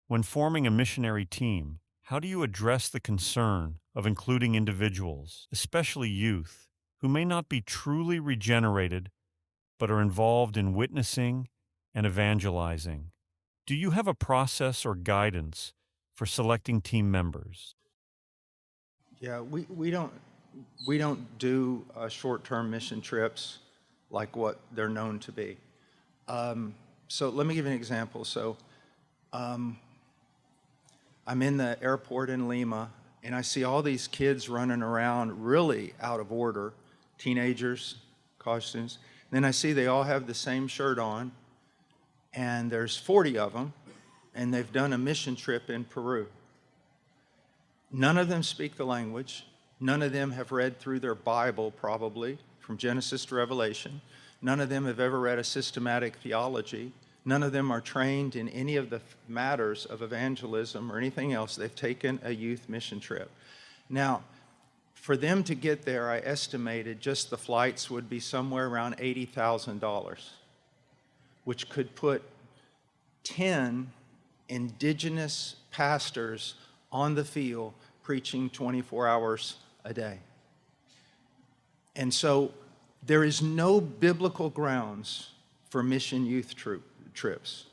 When forming a missionary team, how do you address the concern of including individuals, especially youth, who may not be truly regenerated but are involved in witnessing and evangelizing? Do you have a process or guidance for selecting team members? Yeah, we don't do short-term mission trips like what they're known to be. So let me give you an example. So I'm in the airport in Lima, and I see all these kids running around really out of order, teenagers, college students. And then I see they all have the same shirt on, and there's 40 of them, and they've done a mission trip in Peru. None of them speak the language. None of them have read through their Bible, probably, from Genesis to Revelation. None of them have ever read a systematic theology. None of them are trained in any of the matters of evangelism or anything else. They've taken a youth mission trip. Now, for them to get there, I estimated just the flights would be somewhere around $80,000, which could put 10 indigenous pastors on the field preaching 24 hours a day. And so there is no biblical grounds for mission youth trips.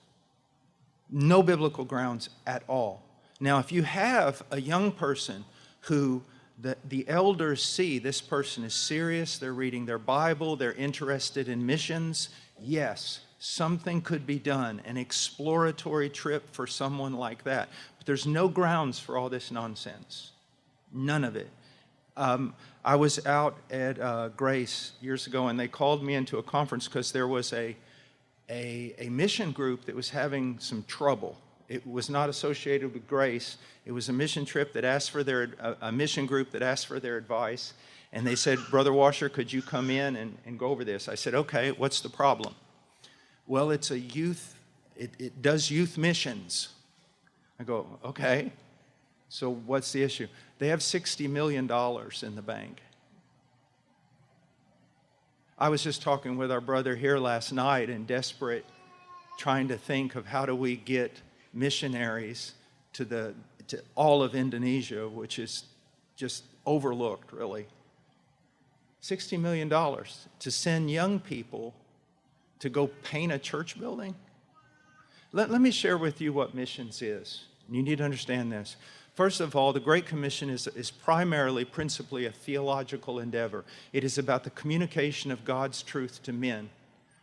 No biblical grounds at all. Now, if you have a young person who the elders see this person is serious, they're reading their Bible, they're interested in missions, yes, something could be done, an exploratory trip for someone like that. But there's no grounds for all this nonsense. None of it. I was out at Grace years ago, and they called me into a conference because there was a mission group that was having some trouble. It was not associated with Grace. It was a mission trip that asked for a mission group that asked for their advice. And they said, Brother Washer, could you come in and go over this? I said, okay, what's the problem? Well, it's a youth, it does youth missions. I go, okay, so what's the issue? They have $60 million in the bank. I was just talking with our brother here last night and desperate, trying to think of how do we get missionaries to all of Indonesia, which is just overlooked, really. $60 million to send young people to go paint a church building? Let me share with you what missions is. You need to understand this. First of all, the Great Commission is primarily, principally a theological endeavor. It is about the communication of God's truth to men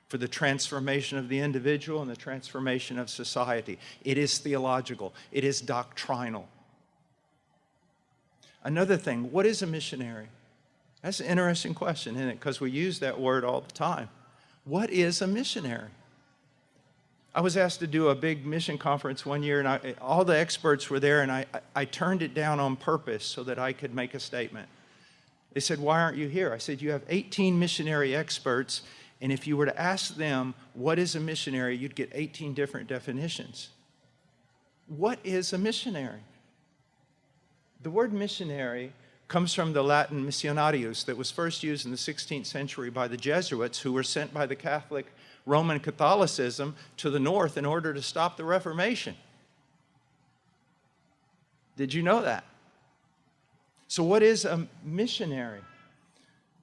for the transformation of the individual and the transformation of society. It is theological. It is doctrinal. Another thing, what is a missionary? That's an interesting question, isn't it? Because we use that word all the time. What is a missionary? I was asked to do a big mission conference one year, and all the experts were there, and I turned it down on purpose so that I could make a statement. They said, why aren't you here? I said, you have 18 missionary experts, and if you were to ask them, what is a missionary, you'd get 18 different definitions. What is a missionary? The word missionary comes from the Latin missionarius that was first used in the 16th century by the Jesuits, who were sent by the Roman Catholicism to the north in order to stop the Reformation. Did you know that? So what is a missionary?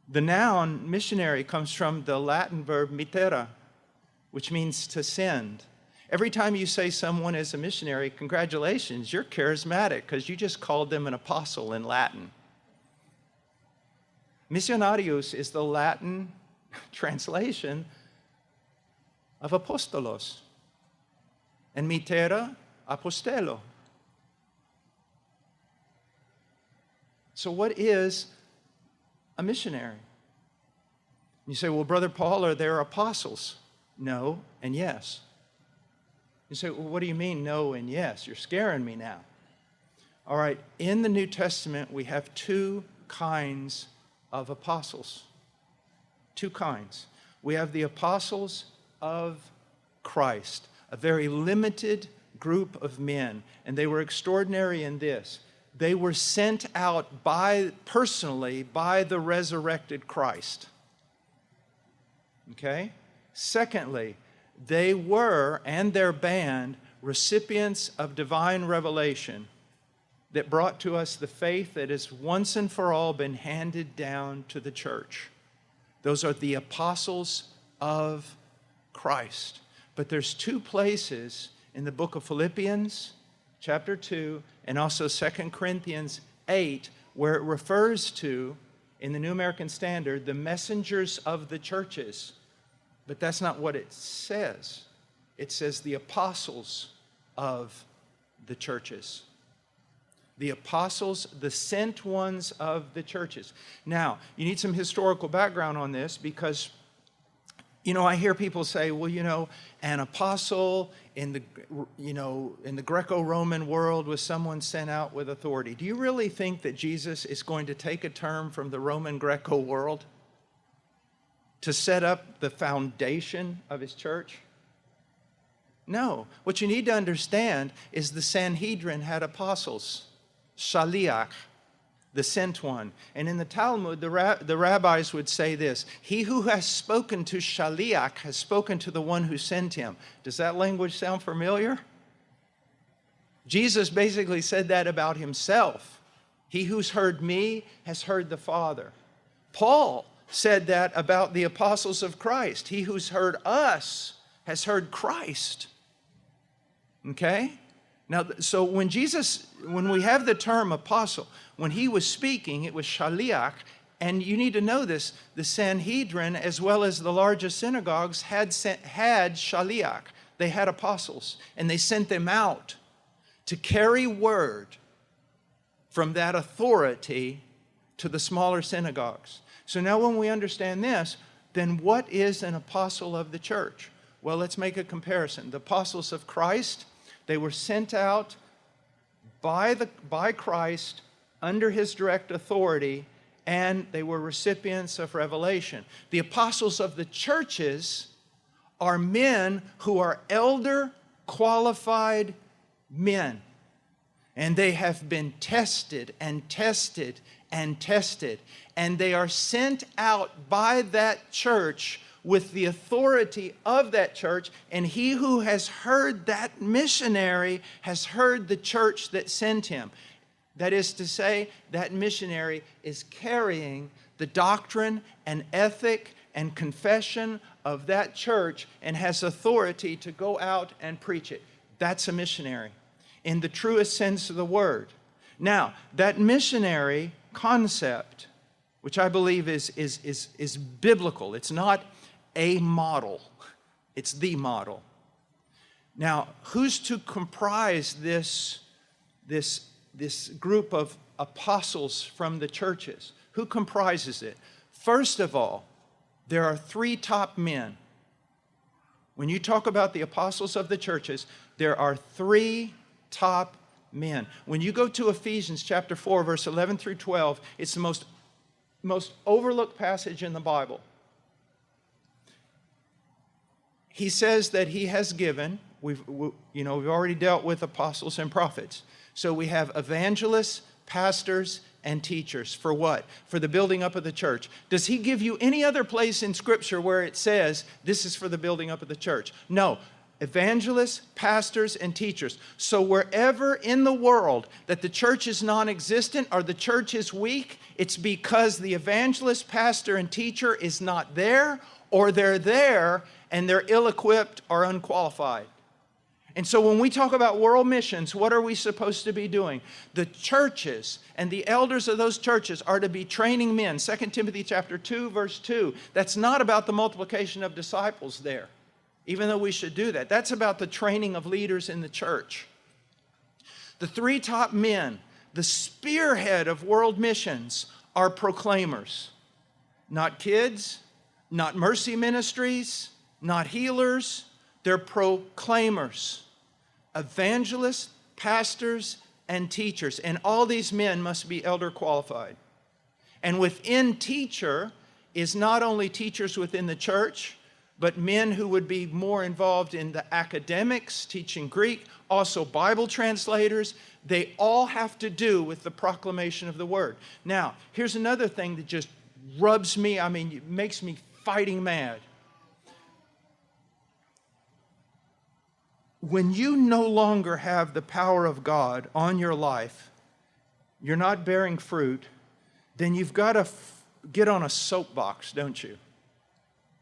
The noun missionary comes from the Latin verb mittere, which means to send. Every time you say someone is a missionary, congratulations, you're charismatic because you just called them an apostle in Latin. Missionarius is the Latin translation of apostolos, and mittere, apostelo. So what is a missionary? You say, well, Brother Paul, are there apostles? No and yes. You say, well, what do you mean no and yes? You're scaring me now. All right, in the New Testament, we have two kinds of apostles. Two kinds. We have the apostles of Christ, a very limited group of men, and they were extraordinary in this. They were sent out personally by the resurrected Christ. Okay? Secondly, they were, and their band, recipients of divine revelation that brought to us the faith that has once and for all been handed down to the church. Those are the apostles of Christ. But there's two places in the book of Philippians, chapter 2, and also 2 Corinthians 8, where it refers to, in the New American Standard, the messengers of the churches. But that's not what it says. It says the apostles of the churches. The apostles, the sent ones of the churches. Now, you need some historical background on this because, I hear people say, well, an apostle in the Greco-Roman world was someone sent out with authority. Do you really think that Jesus is going to take a term from the Roman Greco world to set up the foundation of his church? No. What you need to understand is the Sanhedrin had apostles. Shaliach, the sent one. And in the Talmud, the rabbis would say this: he who has spoken to Shaliach has spoken to the one who sent him. Does that language sound familiar? Jesus basically said that about himself. He who's heard me has heard the Father. Paul said that about the apostles of Christ. He who's heard us has heard Christ. Okay? Now, so when we have the term apostle, when he was speaking, it was shaliach, and you need to know this, the Sanhedrin, as well as the largest synagogues, had shaliach. They had apostles, and they sent them out to carry word from that authority to the smaller synagogues. So now when we understand this, then what is an apostle of the church? Well, let's make a comparison. The apostles of Christ, they were sent out by Christ under his direct authority, and they were recipients of revelation. The apostles of the churches are men who are elder qualified men. And they have been tested and tested and tested. And they are sent out by that church with the authority of that church, and he who has heard that missionary has heard the church that sent him. That is to say, that missionary is carrying the doctrine and ethic and confession of that church and has authority to go out and preach it. That's a missionary in the truest sense of the word. Now, that missionary concept, which I believe is biblical, it's not a model, it's the model. Now, who's to comprise this group of apostles from the churches? Who comprises it? First of all, there are three top men. When you talk about the apostles of the churches, there are three top men. When you go to Ephesians chapter 4, verse 11 through 12, it's the most overlooked passage in the Bible. He says that he has given, we've already dealt with apostles and prophets. So we have evangelists, pastors, and teachers. For what? For the building up of the church. Does he give you any other place in Scripture where it says this is for the building up of the church? No. Evangelists, pastors, and teachers. So wherever in the world that the church is non-existent or the church is weak, it's because the evangelist, pastor, and teacher is not there, or they're there and they're ill-equipped or unqualified. And so when we talk about world missions, what are we supposed to be doing? The churches and the elders of those churches are to be training men. 2 Timothy chapter 2, verse 2. That's not about the multiplication of disciples there, even though we should do that. That's about the training of leaders in the church. The three top men, the spearhead of world missions, are proclaimers. Not kids, not mercy ministries, not healers. They're proclaimers. Evangelists, pastors, and teachers. And all these men must be elder qualified. And within teacher is not only teachers within the church, but men who would be more involved in the academics, teaching Greek, also Bible translators. They all have to do with the proclamation of the word. Now, here's another thing that just rubs me, it makes me fighting mad. when you no longer have the power of God on your life, you're not bearing fruit, then you've got to get on a soapbox, don't you?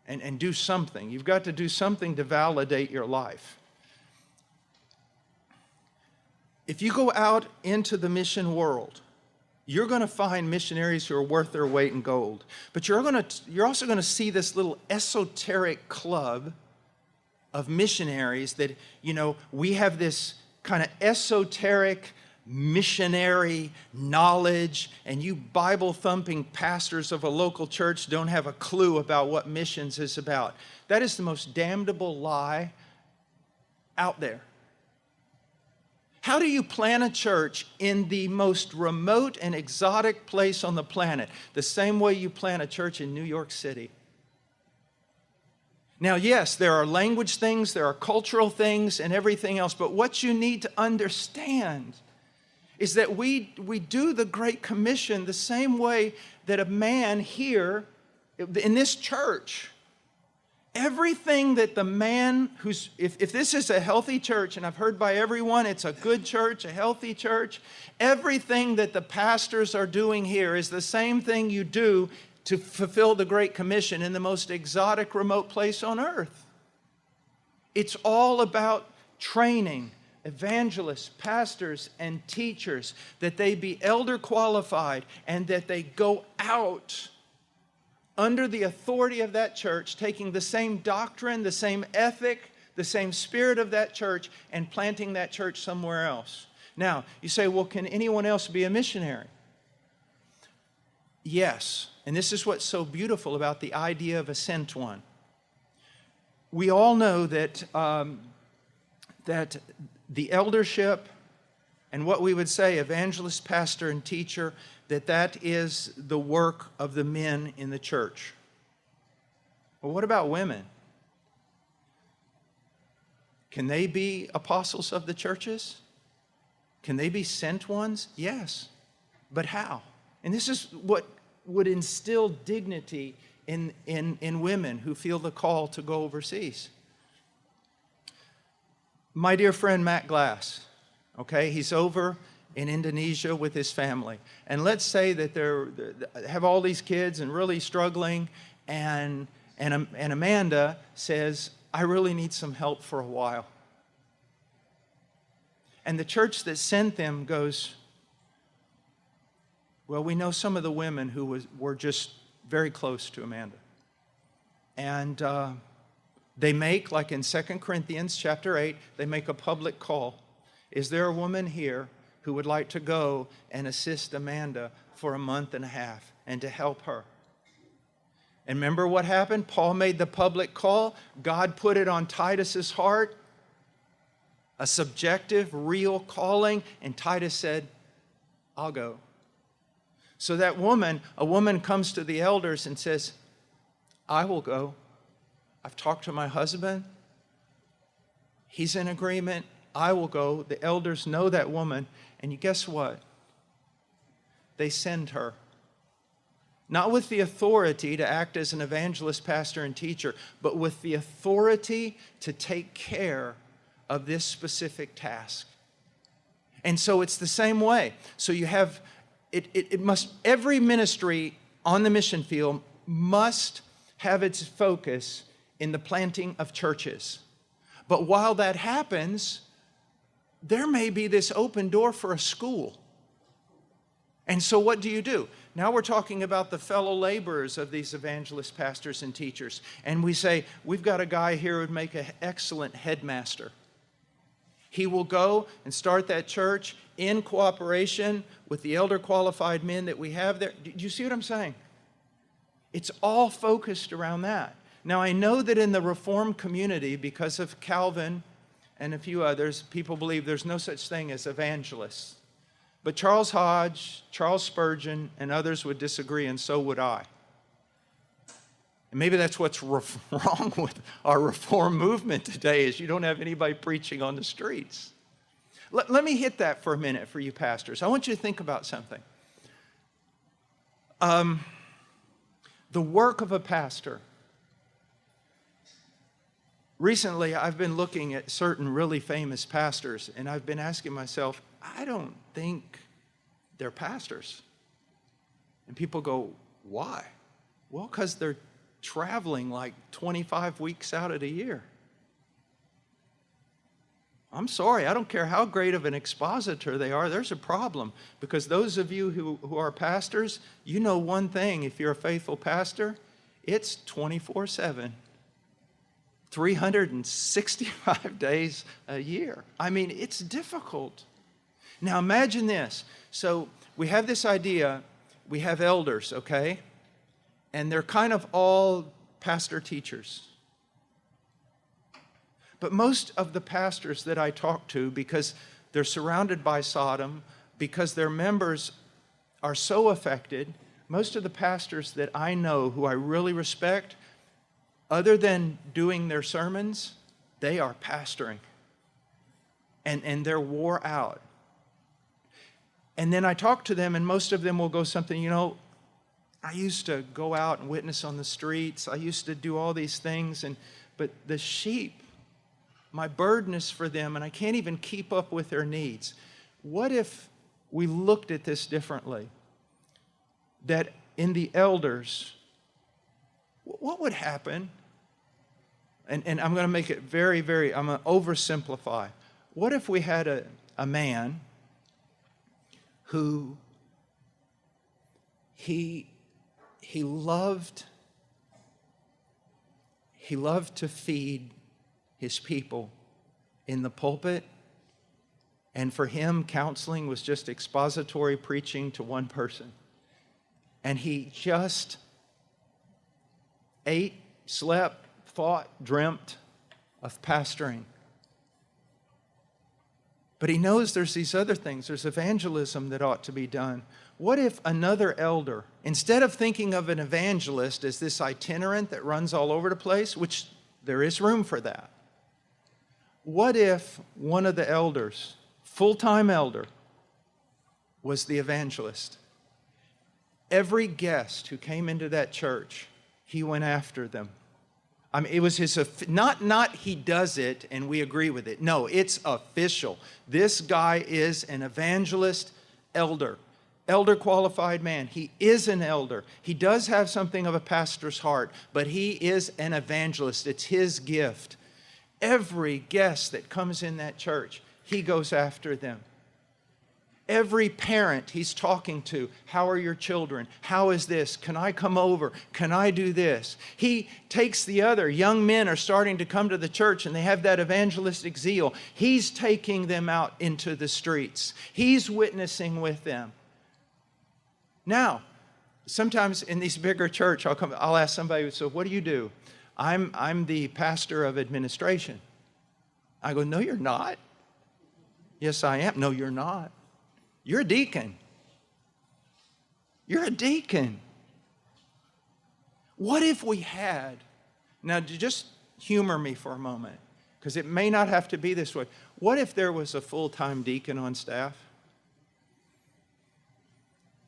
And do something. You've got to do something to validate your life. If you go out into the mission world, you're going to find missionaries who are worth their weight in gold. But you're also going to see this little esoteric club of missionaries that, we have this kind of esoteric missionary knowledge, and you Bible-thumping pastors of a local church don't have a clue about what missions is about. That is the most damnable lie out there. How do you plant a church in the most remote and exotic place on the planet? The same way you plant a church in New York City. Now, yes, there are language things, there are cultural things, and everything else, but what you need to understand is that we do the Great Commission the same way that a man here in this church, everything that the man who's, if this is a healthy church, and I've heard by everyone it's a good church, a healthy church, everything that the pastors are doing here is the same thing you do to fulfill the Great Commission in the most exotic, remote place on earth. It's all about training evangelists, pastors, and teachers, that they be elder qualified and that they go out under the authority of that church, taking the same doctrine, the same ethic, the same spirit of that church, and planting that church somewhere else. Now, you say, well, can anyone else be a missionary? Yes, and this is what's so beautiful about the idea of a sent one. We all know that that the eldership and what we would say evangelist, pastor, and teacher, that is the work of the men in the church. Well, what about women? Can they be apostles of the churches? Can they be sent ones? Yes. But how? And this is what would instill dignity in women who feel the call to go overseas. My dear friend Matt Glass, okay, he's over in Indonesia with his family. And let's say that they have all these kids and really struggling, and Amanda says, I really need some help for a while. And the church that sent them goes, well, we know some of the women who were just very close to Amanda. And they make, like in 2 Corinthians chapter 8, they make a public call. Is there a woman here who would like to go and assist Amanda for a month and a half and to help her? And remember what happened? Paul made the public call. God put it on Titus's heart, a subjective, real calling, and Titus said, I'll go. So that a woman comes to the elders and says, I will go. I've talked to my husband. He's in agreement. I will go. The elders know that woman. And you guess what? They send her. Not with the authority to act as an evangelist, pastor, and teacher, but with the authority to take care of this specific task. And so it's the same way. So you have, every ministry on the mission field must have its focus in the planting of churches. But while that happens, there may be this open door for a school. And so what do? Now we're talking about the fellow laborers of these evangelists, pastors, and teachers. And we say, we've got a guy here who would make an excellent headmaster. He will go and start that church in cooperation with the elder qualified men that we have there. Do you see what I'm saying? It's all focused around that. Now, I know that in the Reformed community, because of Calvin and a few others, people believe there's no such thing as evangelists. But Charles Hodge, Charles Spurgeon, and others would disagree, and so would I. And maybe that's what's wrong with our Reformed movement today, is you don't have anybody preaching on the streets. Let me hit that for a minute for you pastors. I want you to think about something. The work of a pastor Recently, I've been looking at certain really famous pastors, and I've been asking myself, I don't think they're pastors. And people go, why? Well, because they're traveling like 25 weeks out of the year. I'm sorry, I don't care how great of an expositor they are, there's a problem. Because those of you who are pastors, you know one thing, if you're a faithful pastor, it's 24/7. 365 days a year. I mean, it's difficult. Now imagine this. So we have this idea, we have elders, okay? And they're kind of all pastor teachers. But most of the pastors that I talk to, because they're surrounded by Sodom, because their members are so affected, most of the pastors that I know who I really respect, other than doing their sermons, they are pastoring. And they're wore out. And then I talk to them, and most of them will go something, you know, I used to go out and witness on the streets. I used to do all these things, but the sheep, my burden is for them, and I can't even keep up with their needs. What if we looked at this differently? That in the elders, what would happen? And I'm going to make it very, I'm going to oversimplify. What if we had a man who he loved to feed his people in the pulpit, and for him, counseling was just expository preaching to one person. And he just ate, slept, thought, dreamt of pastoring. But he knows there's these other things. There's evangelism that ought to be done. What if another elder, instead of thinking of an evangelist as this itinerant that runs all over the place, which there is room for that, what if one of the elders, full-time elder, was the evangelist? Every guest who came into that church, he went after them. I mean, it was his, not he does it and we agree with it. No, it's official. This guy is an evangelist elder qualified man. He is an elder. He does have something of a pastor's heart, but he is an evangelist. It's his gift. Every guest that comes in that church, he goes after them. Every parent he's talking to, how are your children? How is this? Can I come over? Can I do this? He takes the other. Young men are starting to come to the church and they have that evangelistic zeal. He's taking them out into the streets. He's witnessing with them. Now, sometimes in these bigger church, I'll ask somebody, so what do you do? I'm the pastor of administration. I go, no, you're not. Yes, I am. No, you're not. You're a deacon. You're a deacon. What if we had, now just humor me for a moment, because it may not have to be this way. What if there was a full-time deacon on staff?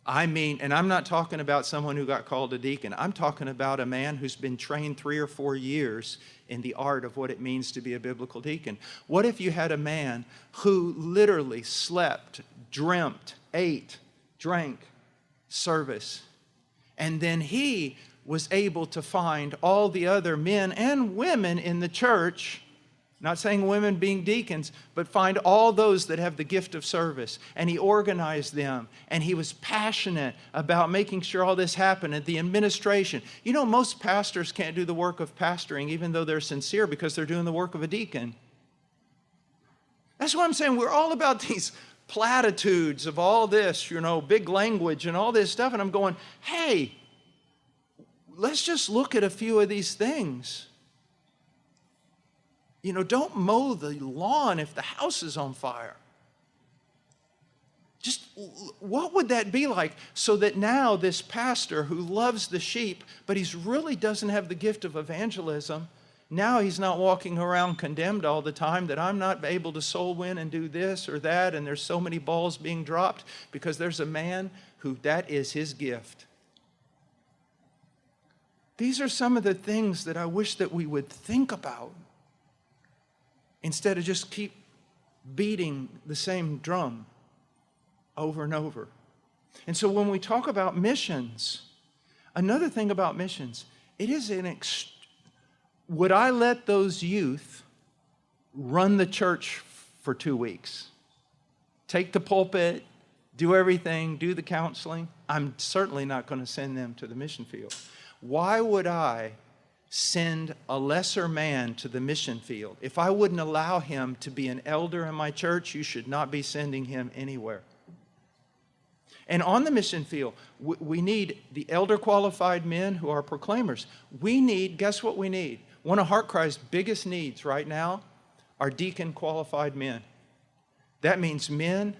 I mean, and I'm not talking about someone who got called a deacon. I'm talking about a man who's been trained 3 or 4 years in the art of what it means to be a biblical deacon. What if you had a man who literally slept, dreamt, ate, drank, service, and then he was able to find all the other men and women in the church, not saying women being deacons, but find all those that have the gift of service. And he organized them. And he was passionate about making sure all this happened. And the administration. You know, most pastors can't do the work of pastoring, even though they're sincere, because they're doing the work of a deacon. That's what I'm saying. We're all about these platitudes of all this, you know, big language and all this stuff. And I'm going, hey, let's just look at a few of these things. You know, don't mow the lawn if the house is on fire. Just what would that be like? So that now this pastor who loves the sheep, but he really doesn't have the gift of evangelism, now he's not walking around condemned all the time that I'm not able to soul win and do this or that, and there's so many balls being dropped, because there's a man who that is his gift. These are some of the things that I wish that we would think about. instead of just keep beating the same drum over and over. And so when we talk about missions, another thing about missions, it is would I let those youth run the church for 2 weeks? Take the pulpit, do everything, do the counseling? I'm certainly not going to send them to the mission field. Why would I send a lesser man to the mission field? If I wouldn't allow him to be an elder in my church, you should not be sending him anywhere. And on the mission field, we need the elder qualified men who are proclaimers. We need, guess what we need? One of HeartCry's biggest needs right now are deacon qualified men. That means men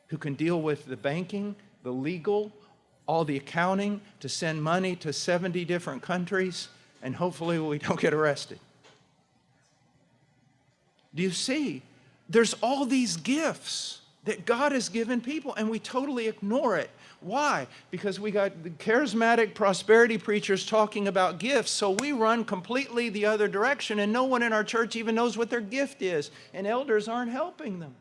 who can deal with the banking, the legal, all the accounting, to send money to 70 different countries, and hopefully we don't get arrested. Do you see? There's all these gifts that God has given people, and we totally ignore it. Why? Because we got the charismatic prosperity preachers talking about gifts, so we run completely the other direction, and no one in our church even knows what their gift is, and elders aren't helping them.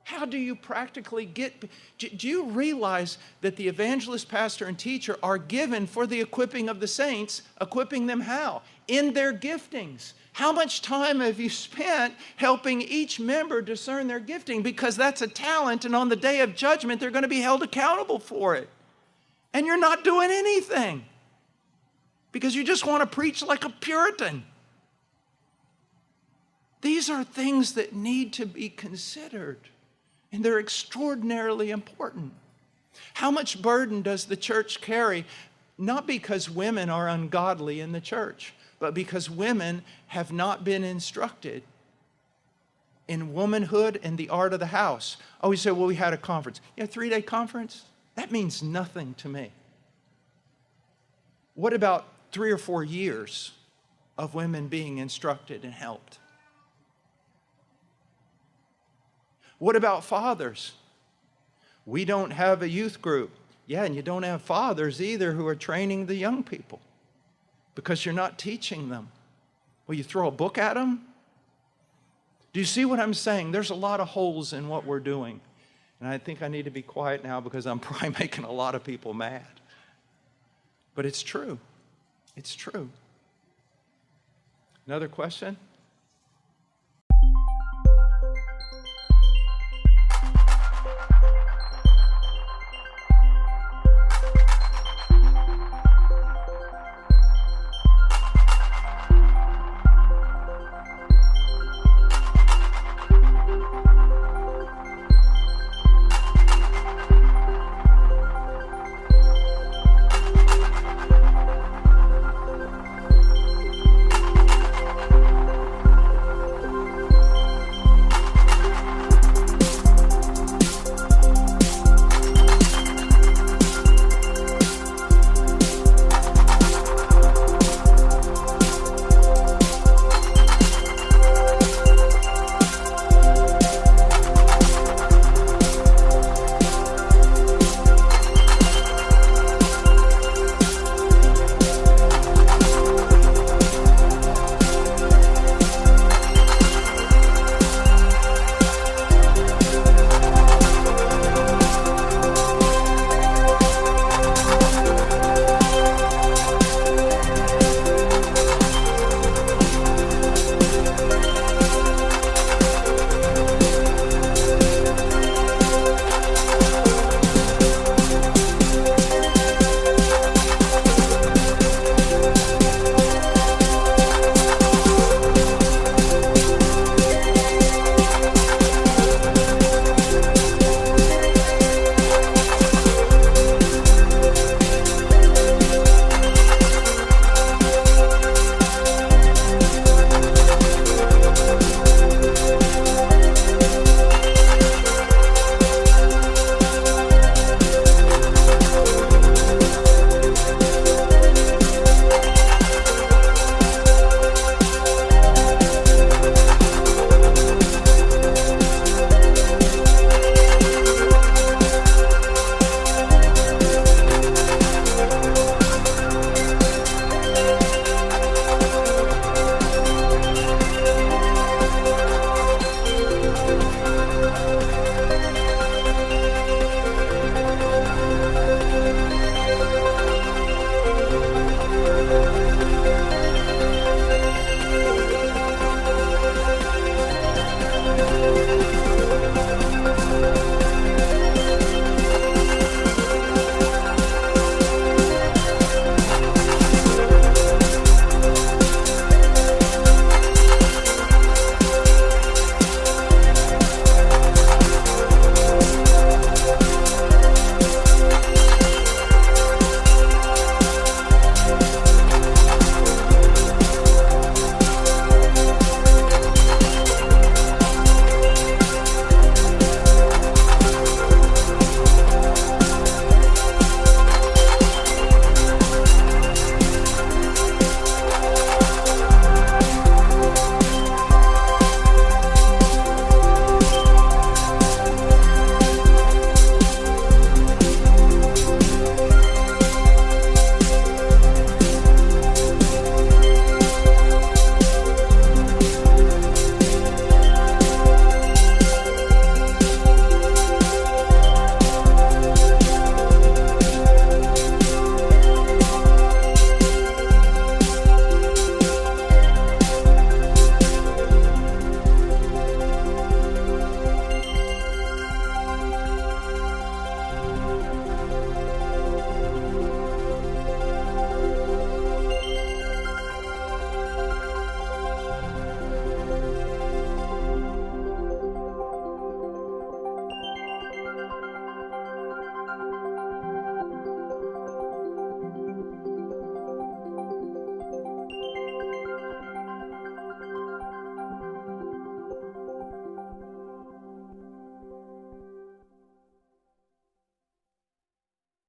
How do you practically do you realize that the evangelist, pastor, and teacher are given for the equipping of the saints? Equipping them how? In their giftings. How much time have you spent helping each member discern their gifting? Because that's a talent, and on the day of judgment, they're going to be held accountable for it. And you're not doing anything because you just want to preach like a Puritan. These are things that need to be considered, and they're extraordinarily important. How much burden does the church carry? Not because women are ungodly in the church, but because women have not been instructed in womanhood and the art of the house. Oh, we say, well, we had a conference. Yeah, 3-day conference? That means nothing to me. What about 3 or 4 years of women being instructed and helped? What about fathers? We don't have a youth group. Yeah, and you don't have fathers either who are training the young people because you're not teaching them. Will you throw a book at them? Do you see what I'm saying? There's a lot of holes in what we're doing. And I think I need to be quiet now because I'm probably making a lot of people mad. But it's true. It's true. Another question?